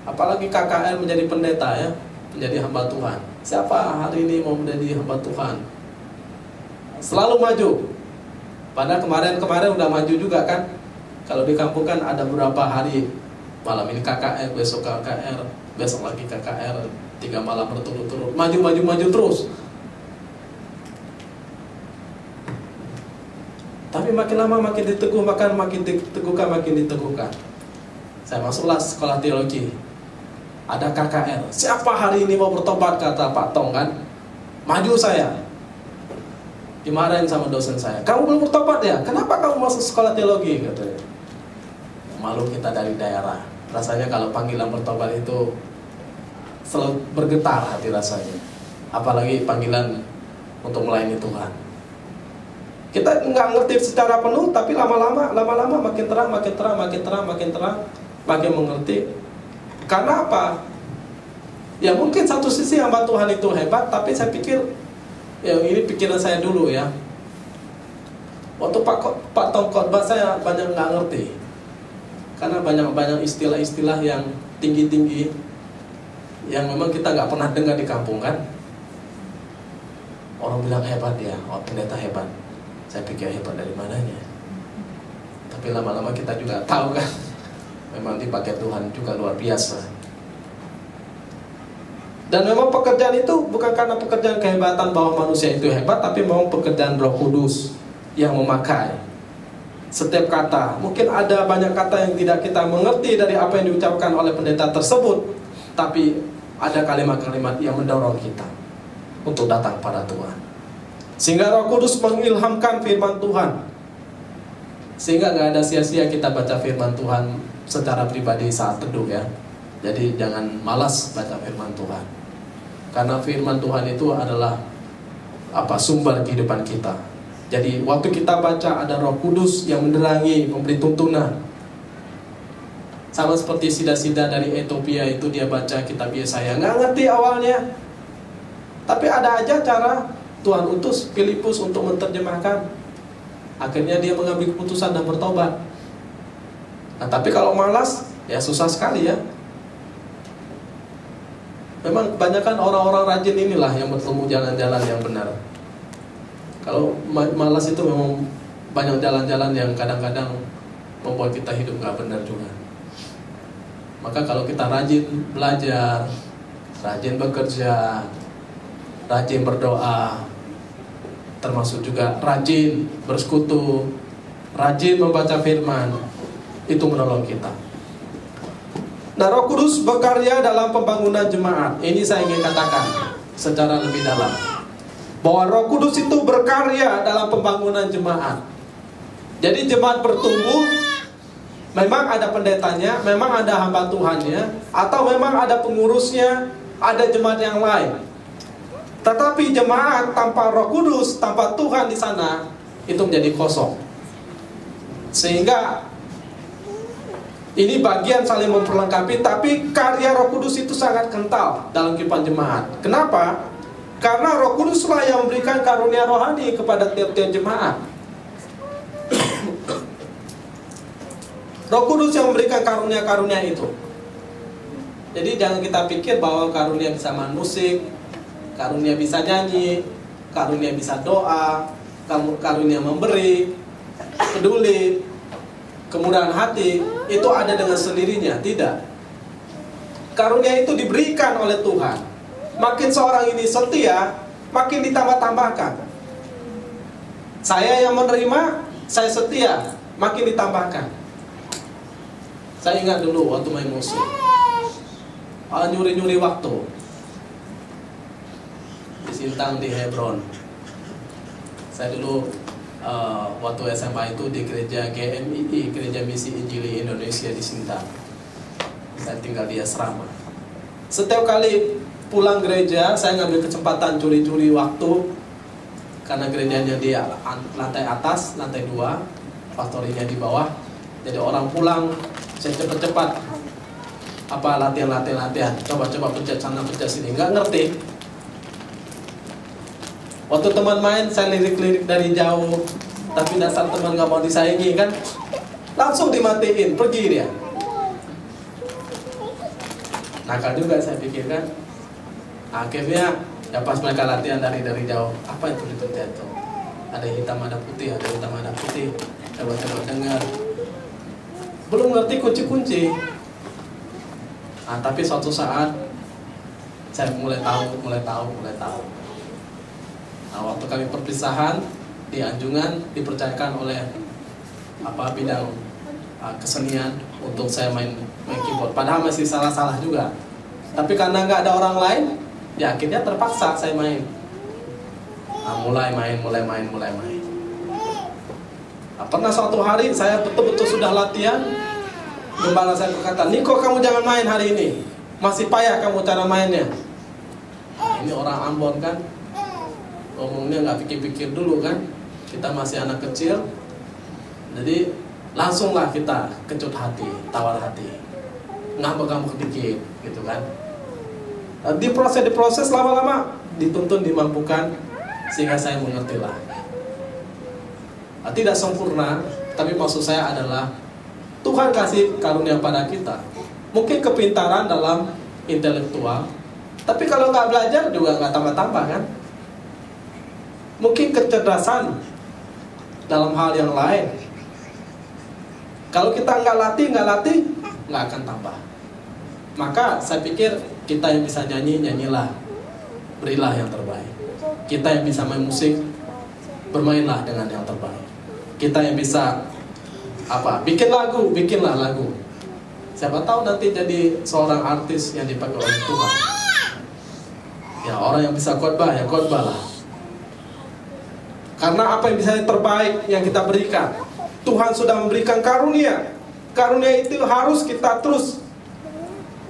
Apalagi KKR menjadi pendeta ya, menjadi hamba Tuhan. Siapa hari ini mau menjadi hamba Tuhan? Selalu maju. Padahal kemarin udah maju juga kan. Kalau di kampung kan ada beberapa hari, malam ini KKR, besok KKR, besok lagi KKR, 3 malam berturut-turut. Maju terus. Tapi makin lama makin diteguhkan, makin diteguhkan. Saya masuklah sekolah teologi. Ada KKR. Siapa hari ini mau bertobat, kata Pak Tong kan? Maju saya. Dimarahin sama dosen saya. Kamu belum bertobat ya? Kenapa kamu masuk sekolah teologi? Katanya. Malu kita dari daerah. Rasanya kalau panggilan bertobat itu selalu bergetar hati rasanya. Apalagi panggilan untuk melayani Tuhan. Kita nggak ngerti secara penuh, tapi lama-lama makin terang, makin mengerti. Karena apa? Ya mungkin satu sisi hamba Tuhan itu hebat, tapi saya pikir, ya ini pikiran saya dulu ya. Waktu Pak Tong khotbah saya banyak nggak ngerti, karena banyak istilah-istilah yang tinggi-tinggi, yang memang kita nggak pernah dengar di kampung kan. Orang bilang hebat ya, pendeta hebat. Saya pikir hebat dari mananya. Tapi Tapi lama-lama kita juga tahu kan, memang dipakai Tuhan juga luar biasa. Dan memang pekerjaan itu bukan karena pekerjaan kehebatan bahwa manusia itu hebat, tapi memang pekerjaan Roh Kudus yang memakai setiap kata. Mungkin ada banyak kata yang tidak kita mengerti dari apa yang diucapkan oleh pendeta tersebut, tapi ada kalimat-kalimat yang mendorong kita untuk datang pada Tuhan. Sehingga Roh Kudus mengilhamkan firman Tuhan, sehingga nggak ada sia-sia kita baca firman Tuhan secara pribadi saat teduh ya. Jadi jangan malas baca firman Tuhan, karena firman Tuhan itu adalah sumber kehidupan kita. Jadi waktu kita baca ada Roh Kudus yang menerangi, memberi tuntunan. Sama seperti Sida-Sida dari Ethiopia itu, dia baca kitab Yesaya, nggak ngerti awalnya, tapi ada aja cara Tuhan utus Filipus untuk menerjemahkan. Akhirnya dia mengambil keputusan dan bertobat. Nah, tapi kalau malas, ya susah sekali ya. Memang kebanyakan orang-orang rajin inilah yang bertemu jalan-jalan yang benar. Kalau malas itu memang banyak jalan-jalan yang kadang-kadang membuat kita hidup gak benar juga. Maka kalau kita rajin belajar, rajin bekerja, rajin berdoa, termasuk juga rajin bersekutu, rajin membaca firman, itu menolong kita. Nah, Roh Kudus bekerja dalam pembangunan jemaat. Ini saya ingin katakan secara lebih dalam, bahwa Roh Kudus itu berkarya dalam pembangunan jemaat. Jadi jemaat bertumbuh, memang ada pendetanya, memang ada hamba Tuhannya, atau memang ada pengurusnya, ada jemaat yang lain. Tetapi jemaat tanpa Roh Kudus, tanpa Tuhan di sana, itu menjadi kosong. Sehingga ini bagian saling memperlengkapi, tapi karya Roh Kudus itu sangat kental dalam kehidupan jemaat. Kenapa? Karena Roh Kuduslah yang memberikan karunia rohani kepada tiap-tiap jemaat. Roh Kudus yang memberikan karunia-karunia itu. Jadi jangan kita pikir bahwa karunia bisa main musik, karunia bisa nyanyi, karunia bisa doa, karunia memberi, peduli, kemurahan hati, itu ada dengan sendirinya. Tidak. Karunia itu diberikan oleh Tuhan. Makin seorang ini setia, makin ditambah-tambahkan. Saya yang menerima, saya setia, makin ditambahkan. Saya ingat dulu waktu main musik, nyuri-nyuri waktu di Sintang, di Hebron. Saya dulu waktu SMA itu di gereja GMII, Gereja Misi Injili Indonesia di Sintang. Saya tinggal di asrama. Setiap kali pulang gereja, saya ngambil kesempatan curi-curi waktu, karena gerejanya di lantai atas, lantai 2, pastorinya di bawah. Jadi orang pulang, saya cepat-cepat latihan, coba pencet sana, pencet sini, nggak ngerti. Waktu teman main, saya lirik-lirik dari jauh, tapi dasar teman nggak mau disaingi kan, langsung dimatiin, pergi dia. Nakal juga saya pikirkan. Akhirnya ya pas mereka latihan dari jauh, apa itu dipencet tuh? Ada hitam, ada putih, ada hitam, ada putih. Coba dengar. Belum ngerti kunci-kunci. Nah, tapi suatu saat saya mulai tahu. Nah, waktu kami perpisahan di Anjungan, dipercayakan oleh bidang kesenian untuk saya main keyboard. Padahal masih salah-salah juga. Tapi karena nggak ada orang lain, ya akhirnya terpaksa saya main. Nah, mulai main. Nah, pernah suatu hari saya betul-betul sudah latihan, gembala saya berkata, "Niko, kamu jangan main hari ini, masih payah kamu cara mainnya." Nah, ini orang Ambon kan, ngomongnya nggak pikir-pikir dulu kan, kita masih anak kecil, jadi langsunglah kita kecut hati, tawar hati, ngambek-ngambek dikit, gitu kan. Nah, diproses lama-lama dituntun, dimampukan, sehingga saya mengerti lah. Nah, tidak sempurna, tapi maksud saya adalah Tuhan kasih karunia pada kita. Mungkin kepintaran dalam intelektual, tapi kalau nggak belajar juga nggak tambah-tambah kan. Mungkin kecerdasan dalam hal yang lain, Kalau kita nggak latih, nggak akan tambah. Maka saya pikir kita yang bisa nyanyi, nyanyilah, berilah yang terbaik. Kita yang bisa main musik, bermainlah dengan yang terbaik. Kita yang bisa bikin lagu, bikinlah lagu. Siapa tahu nanti jadi seorang artis yang dipakai oleh Tuhan. Ya, orang yang bisa khotbah, ya khotbahlah. Karena apa yang bisa yang terbaik yang kita berikan, Tuhan sudah memberikan karunia. Karunia itu harus kita terus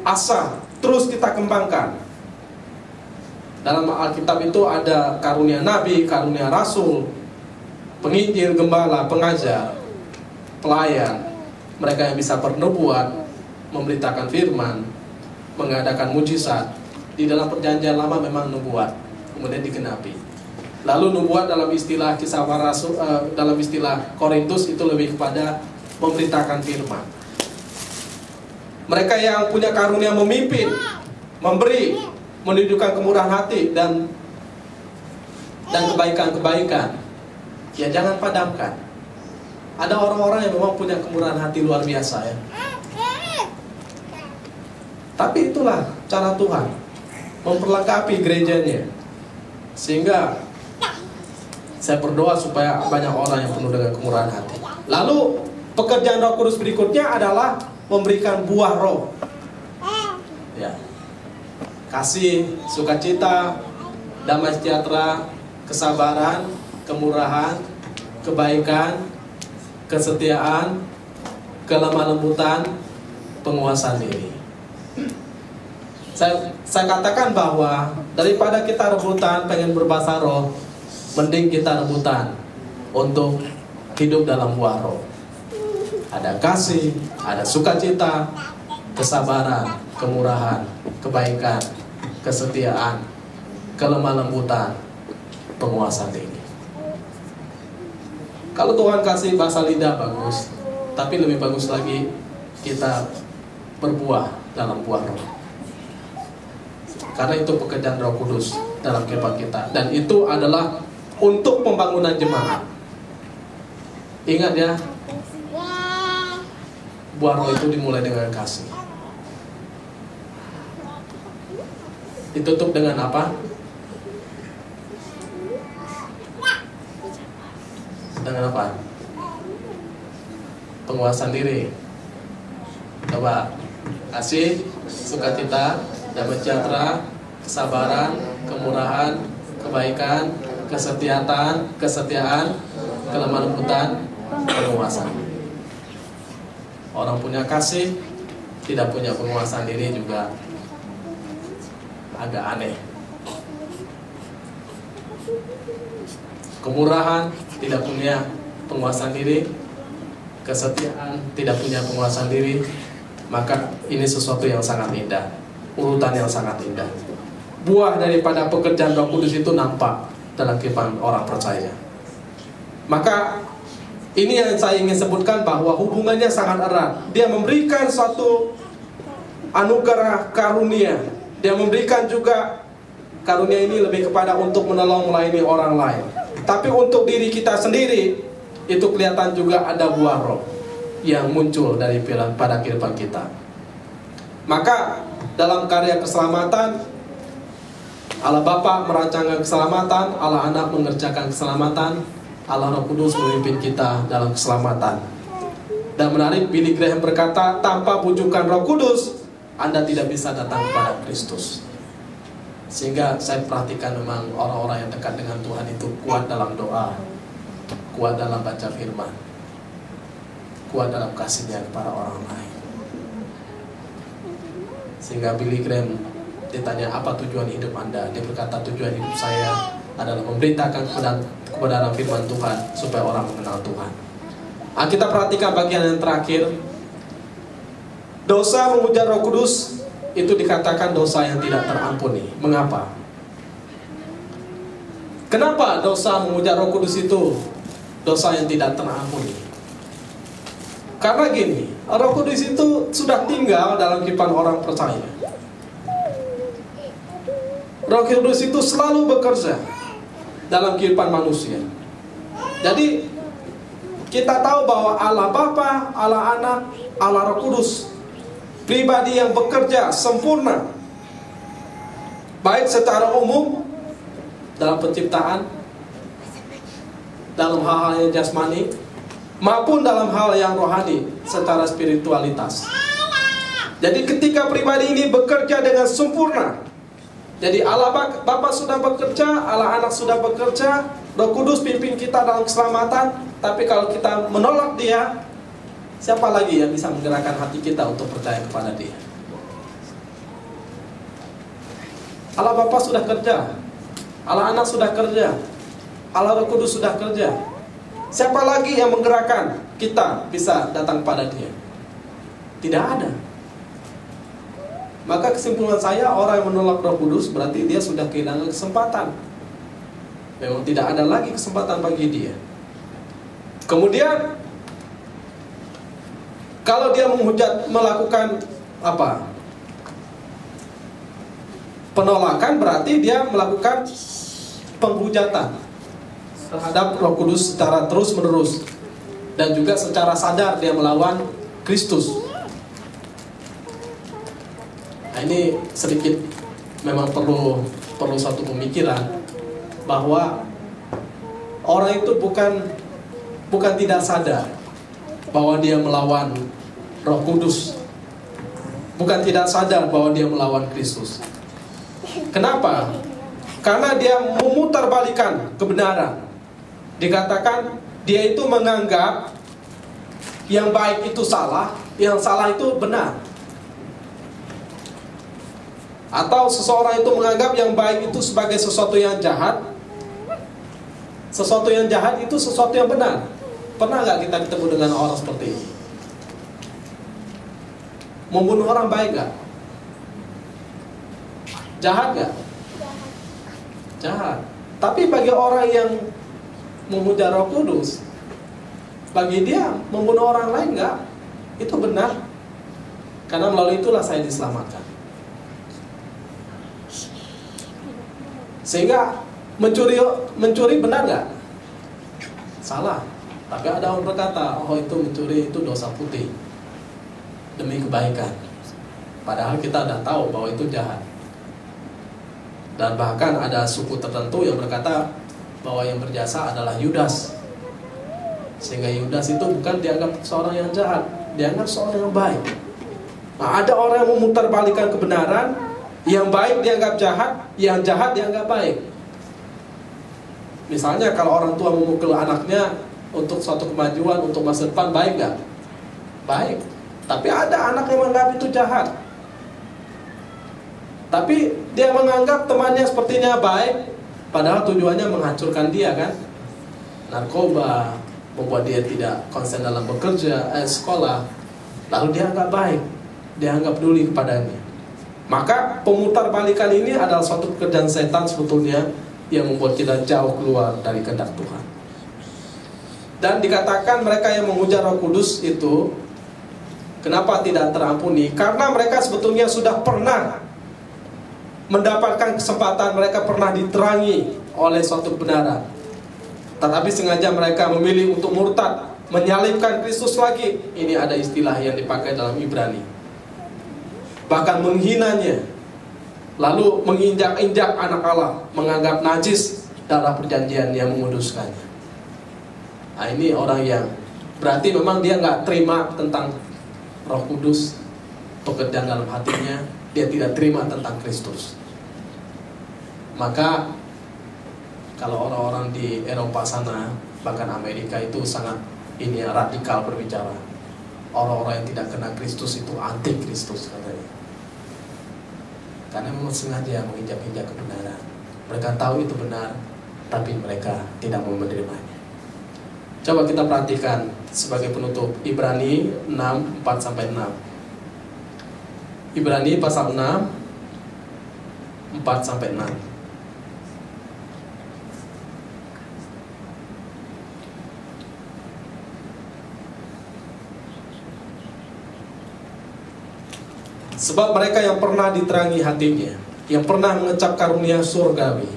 asah, terus kita kembangkan. Dalam Alkitab itu ada karunia nabi, karunia rasul, penginjil, gembala, pengajar, pelayan, mereka yang bisa bernubuat, memberitakan firman, mengadakan mujizat. Di dalam perjanjian lama memang nubuat, kemudian digenapi. Lalu nubuat dalam istilah kisah para rasul, dalam istilah Korintus itu lebih kepada memberitakan firman. Mereka yang punya karunia memimpin, memberi, menunjukkan kemurahan hati dan kebaikan-kebaikan, ya jangan padamkan. Ada orang-orang yang memang punya kemurahan hati luar biasa ya. Tapi itulah cara Tuhan memperlengkapi gerejanya. Sehingga saya berdoa supaya banyak orang yang penuh dengan kemurahan hati. Lalu pekerjaan Roh Kudus berikutnya adalah memberikan buah roh. Ya. Kasih, sukacita, damai sejahtera, kesabaran, kemurahan, kebaikan, kesetiaan, kelemah lembutan, penguasaan diri. Saya katakan bahwa daripada kita rebutan pengen berbahasa roh, mending kita rebutan untuk hidup dalam buah roh. Ada kasih, ada sukacita, kesabaran, kemurahan, kebaikan, kesetiaan, kelemah lembutan, penguasaan diri. Kalau Tuhan kasih bahasa lidah bagus, tapi lebih bagus lagi kita berbuah dalam buah roh. Karena itu pekerjaan Roh Kudus dalam kehidupan kita, dan itu adalah untuk pembangunan jemaat. Ingat ya, buah roh itu dimulai dengan kasih. Ditutup dengan apa? Dengan apa? Penguasaan diri. Coba, kasih, sukacita, damai sejahtera, kesabaran, kemurahan, kebaikan, kesetiaan, kelemah lembutan, penguasaan. Orang punya kasih, tidak punya penguasaan diri juga agak aneh. Kemurahan, tidak punya penguasaan diri, kesetiaan, tidak punya penguasaan diri, maka ini sesuatu yang sangat indah, urutan yang sangat indah. Buah daripada pekerjaan Roh Kudus itu nampak dalam kehidupan orang percaya. Maka ini yang saya ingin sebutkan, bahwa hubungannya sangat erat. Dia memberikan suatu anugerah karunia. Dia memberikan juga karunia ini lebih kepada untuk menolong melayani orang lain. Tapi untuk diri kita sendiri, itu kelihatan juga ada buah roh yang muncul dari pada kehidupan kita. Maka dalam karya keselamatan, Allah Bapa merancangkan keselamatan, Allah Anak mengerjakan keselamatan, Allah Roh Kudus memimpin kita dalam keselamatan. Dan menarik, Billy Graham berkata, tanpa bujukan Roh Kudus, Anda tidak bisa datang kepada Kristus. Sehingga saya perhatikan memang orang-orang yang dekat dengan Tuhan itu kuat dalam doa, kuat dalam baca firman, kuat dalam kasihnya kepada orang lain. Sehingga Billy Graham ditanya, apa tujuan hidup Anda? Dia berkata, tujuan hidup saya adalah memberitakan kebenaran firman Tuhan supaya orang mengenal Tuhan. Kita perhatikan bagian yang terakhir. Dosa memuja Roh Kudus itu dikatakan dosa yang tidak terampuni. Mengapa? Kenapa dosa memuja Roh Kudus itu dosa yang tidak terampuni? Karena gini, Roh Kudus itu sudah tinggal dalam kehidupan orang percaya. Roh Kudus itu selalu bekerja dalam kehidupan manusia. Jadi kita tahu bahwa Allah Bapa, Allah Anak, Allah Roh Kudus, pribadi yang bekerja sempurna, baik secara umum dalam penciptaan, dalam hal-hal yang jasmani, maupun dalam hal yang rohani secara spiritualitas. Jadi ketika pribadi ini bekerja dengan sempurna, jadi Allah Bapa sudah bekerja, Allah Anak sudah bekerja, Roh Kudus pimpin kita dalam keselamatan. Tapi kalau kita menolak Dia, siapa lagi yang bisa menggerakkan hati kita untuk percaya kepada Dia? Allah Bapa sudah kerja, Allah Anak sudah kerja, Allah Roh Kudus sudah kerja. Siapa lagi yang menggerakkan kita bisa datang pada Dia? Tidak ada. Maka kesimpulan saya, orang yang menolak Roh Kudus berarti dia sudah kehilangan kesempatan. Memang tidak ada lagi kesempatan bagi dia. Kemudian kalau dia melakukan apa? Penolakan, berarti dia melakukan penghujatan terhadap Roh Kudus secara terus-menerus, dan juga secara sadar dia melawan Kristus. Nah, ini sedikit memang perlu satu pemikiran bahwa orang itu bukan tidak sadar bahwa dia melawan Roh Kudus, bukan tidak sadar bahwa dia melawan Kristus. Kenapa? Karena dia memutarbalikkan kebenaran. Dikatakan dia itu menganggap yang baik itu salah, yang salah itu benar. Atau seseorang itu menganggap yang baik itu sebagai sesuatu yang jahat, sesuatu yang jahat itu sesuatu yang benar. Pernah nggak kita ketemu dengan orang seperti ini? Membunuh orang baik nggak? Jahat nggak? Jahat. Tapi bagi orang yang memuja Roh Kudus, bagi dia membunuh orang lain nggak? Itu benar. Karena melalui itulah saya diselamatkan. Sehingga mencuri benar nggak? Salah. Tapi ada orang berkata, oh itu mencuri itu dosa putih demi kebaikan. Padahal kita sudah tahu bahwa itu jahat. Dan bahkan ada suku tertentu yang berkata bahwa yang berjasa adalah Yudas. Sehingga Yudas itu bukan dianggap seorang yang jahat, dianggap seorang yang baik. Nah, ada orang yang memutarbalikkan kebenaran. Yang baik dianggap jahat, yang jahat dianggap baik. Misalnya kalau orang tua memukul anaknya untuk suatu kemajuan, untuk masa depan, baik nggak? Baik. Tapi ada anak yang menganggap itu jahat. Tapi dia menganggap temannya sepertinya baik, padahal tujuannya menghancurkan dia kan? Narkoba, membuat dia tidak konsen dalam bekerja, sekolah. Lalu dia anggap baik, dia anggap peduli kepadanya. Maka pemutarbalikan ini adalah suatu pekerjaan setan sebetulnya yang membuat kita jauh keluar dari kehendak Tuhan. Dan dikatakan mereka yang memuja Roh Kudus itu kenapa tidak terampuni? Karena mereka sebetulnya sudah pernah mendapatkan kesempatan, mereka pernah diterangi oleh suatu kebenaran. Tetapi sengaja mereka memilih untuk murtad, menyalibkan Kristus lagi. Ini ada istilah yang dipakai dalam Ibrani. Bahkan menghinanya, lalu menginjak-injak anak Allah, menganggap najis darah perjanjian yang menguduskannya. Nah, ini orang yang berarti memang dia nggak terima tentang Roh Kudus pekerjaan dalam hatinya, dia tidak terima tentang Kristus. Maka kalau orang-orang di Eropa sana, bahkan Amerika itu sangat radikal berbicara. Orang-orang yang tidak kenal Kristus itu anti Kristus katanya. Karena memang sengaja menginjak-injak kebenaran. Mereka tahu itu benar, tapi mereka tidak mau menerimanya. Coba kita perhatikan sebagai penutup Ibrani 6, 4-6. Ibrani pasal 6, 4-6. Sebab mereka yang pernah diterangi hatinya, yang pernah mengecap karunia surgawi,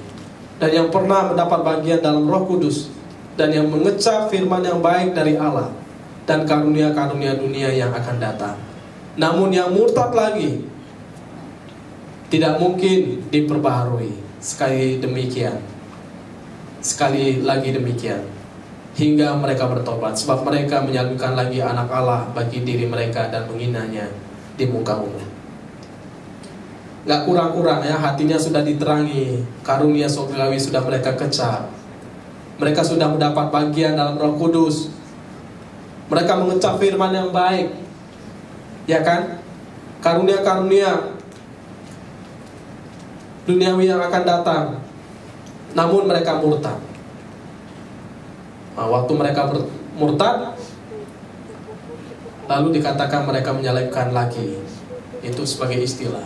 dan yang pernah mendapat bagian dalam Roh Kudus, dan yang mengecap firman yang baik dari Allah dan karunia-karunia dunia yang akan datang. Namun yang murtad lagi tidak mungkin diperbaharui. Sekali lagi demikian, hingga mereka bertobat, sebab mereka menyalibkan lagi anak Allah bagi diri mereka dan menghinanya di muka umum. Gak kurang-kurang ya, hatinya sudah diterangi, karunia surgawi sudah mereka kecap. Mereka sudah mendapat bagian dalam Roh Kudus. Mereka mengecap firman yang baik, ya kan? Karunia-karunia duniawi yang akan datang. Namun mereka murtad. Nah, waktu mereka murtad, lalu dikatakan mereka menyalibkan lagi. Itu sebagai istilah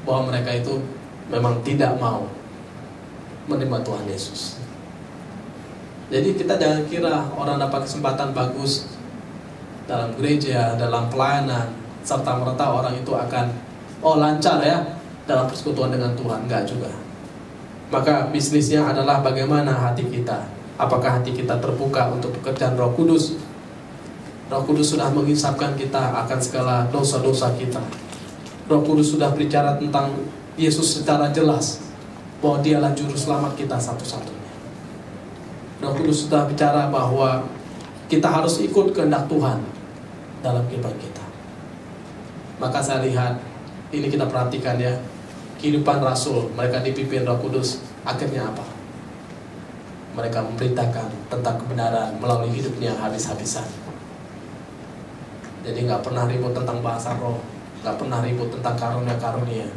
bahwa mereka itu memang tidak mau menerima Tuhan Yesus. Jadi kita jangan kira orang dapat kesempatan bagus dalam gereja, dalam pelayanan, serta merta orang itu akan lancar ya dalam persekutuan dengan Tuhan. Enggak juga. Maka bisnisnya adalah bagaimana hati kita. Apakah hati kita terbuka untuk pekerjaan Roh Kudus? Roh Kudus sudah menghisapkan kita akan segala dosa-dosa kita. Roh Kudus sudah berbicara tentang Yesus secara jelas, bahwa Dialah juru selamat kita satu-satunya. Roh Kudus sudah bicara bahwa kita harus ikut kehendak Tuhan dalam kehidupan kita. Maka saya lihat, ini kita perhatikan ya, kehidupan Rasul, mereka dipimpin Roh Kudus, akhirnya apa? Mereka memberitakan tentang kebenaran melalui hidupnya habis-habisan. Jadi gak pernah ribut tentang bahasa roh, gak pernah ribut tentang karunia-karunia,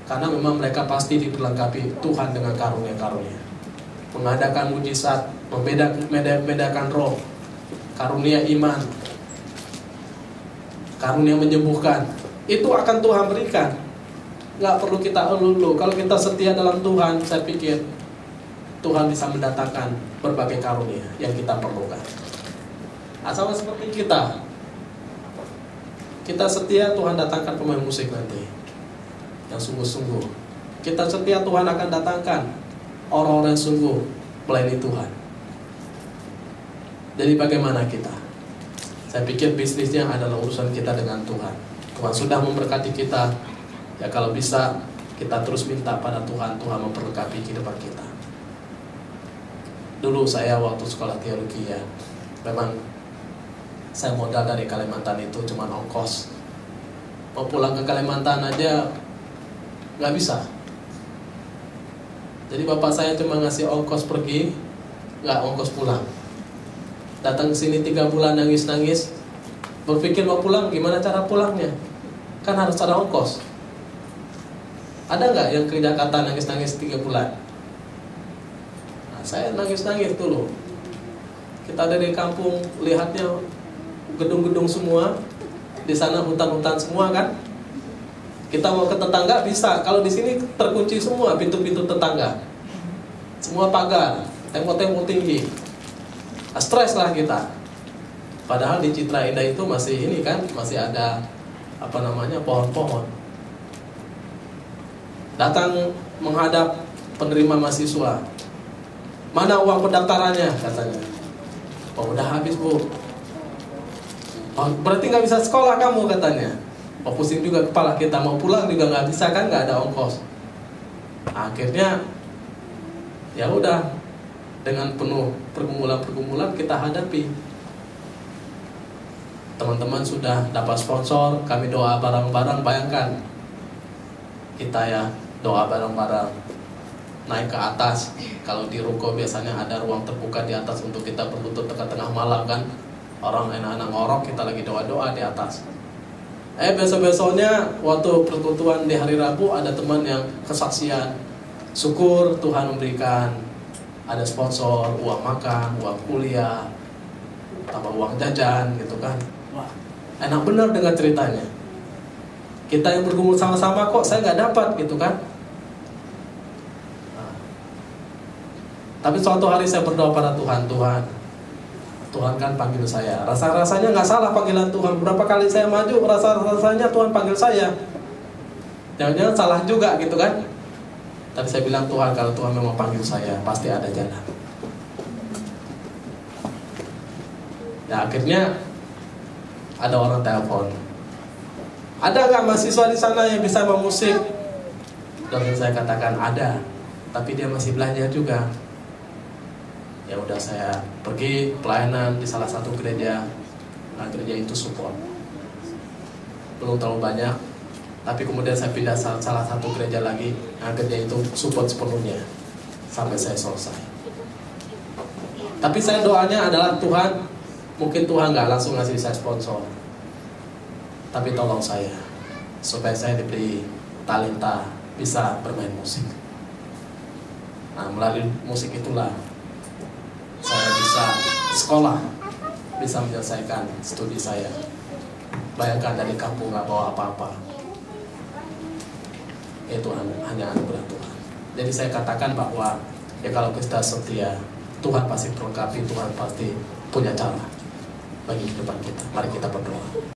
karena memang mereka pasti diperlengkapi Tuhan dengan karunia-karunia. Mengadakan mujizat, membedakan roh, karunia iman, karunia menyembuhkan, itu akan Tuhan berikan. Gak perlu kita elulu. Kalau kita setia dalam Tuhan, saya pikir Tuhan bisa mendatangkan berbagai karunia yang kita perlukan. Sama seperti kita setia, Tuhan datangkan pemain musik nanti yang sungguh-sungguh. Kita setia, Tuhan akan datangkan orang-orang yang sungguh melayani Tuhan. Jadi bagaimana kita? Saya pikir bisnisnya adalah urusan kita dengan Tuhan. Tuhan sudah memberkati kita. Ya kalau bisa kita terus minta pada Tuhan, Tuhan memperlengkapi kehidupan kita. Dulu saya waktu sekolah teologi ya, memang saya modal dari Kalimantan itu cuma ongkos. Mau pulang ke Kalimantan aja nggak bisa. Jadi bapak saya cuma ngasih ongkos pergi, nggak ongkos pulang. Datang ke sini 3 bulan nangis-nangis, berpikir mau pulang, gimana cara pulangnya? Kan harus ada ongkos. Ada nggak yang ke Jakarta nangis-nangis 3 bulan? Nah, saya nangis-nangis dulu. Kita dari kampung lihatnya gedung-gedung semua, di sana hutan-hutan semua kan. Kita mau ke tetangga bisa, kalau di sini terkunci semua pintu-pintu tetangga, semua pagar, tembok-tembok tinggi. Nah, stres lah kita. Padahal di Citra Indah itu masih ini kan, masih ada pohon-pohon. Datang menghadap penerima mahasiswa, mana uang pendaftarannya katanya. Oh udah habis bu. Oh, berarti nggak bisa sekolah kamu katanya. Oh pusing juga kepala kita, mau pulang juga nggak bisa kan, nggak ada ongkos. Akhirnya ya udah, dengan penuh pergumulan kita hadapi. Teman-teman sudah dapat sponsor, kami doa bareng-bareng. Bayangkan kita ya doa bareng-bareng naik ke atas. Kalau di ruko biasanya ada ruang terbuka di atas untuk kita berlutut tengah-tengah malam kan. Orang enak-enak ngorok, kita lagi doa-doa di atas. Besok-besoknya waktu persekutuan di hari Rabu ada teman yang kesaksian. Syukur Tuhan memberikan, ada sponsor, uang makan, uang kuliah, tambah uang jajan gitu kan. Wah, enak benar dengan ceritanya. Kita yang bergumul sama-sama kok saya nggak dapat gitu kan. Nah, tapi suatu hari saya berdoa pada Tuhan, Tuhan kan panggil saya. Rasa-rasanya nggak salah panggilan Tuhan. Berapa kali saya maju, rasa-rasanya Tuhan panggil saya. Jangan-jangan salah juga gitu kan. Tapi saya bilang, Tuhan, kalau Tuhan memang panggil saya, pasti ada jalan. Ya akhirnya ada orang telepon, ada nggak mahasiswa di sana yang bisa memusik? Dan saya katakan ada, tapi dia masih belajar juga. Ya udah, saya pergi pelayanan di salah satu gereja. Nah, gereja itu support, belum terlalu banyak, tapi kemudian saya pindah salah satu gereja lagi. Nah, gereja itu support sepenuhnya sampai saya selesai. Tapi saya doanya adalah, Tuhan, mungkin Tuhan nggak langsung ngasih saya sponsor, tapi tolong saya supaya saya diberi talenta bisa bermain musik. Nah, melalui musik itulah saya bisa sekolah, bisa menyelesaikan studi saya. Bayangkan dari kampung nggak bawa apa-apa. Itu hanya anugerah Tuhan. Jadi saya katakan bahwa ya kalau kita setia, Tuhan pasti perlengkapi, Tuhan pasti punya cara bagi kehidupan kita. Mari kita berdoa.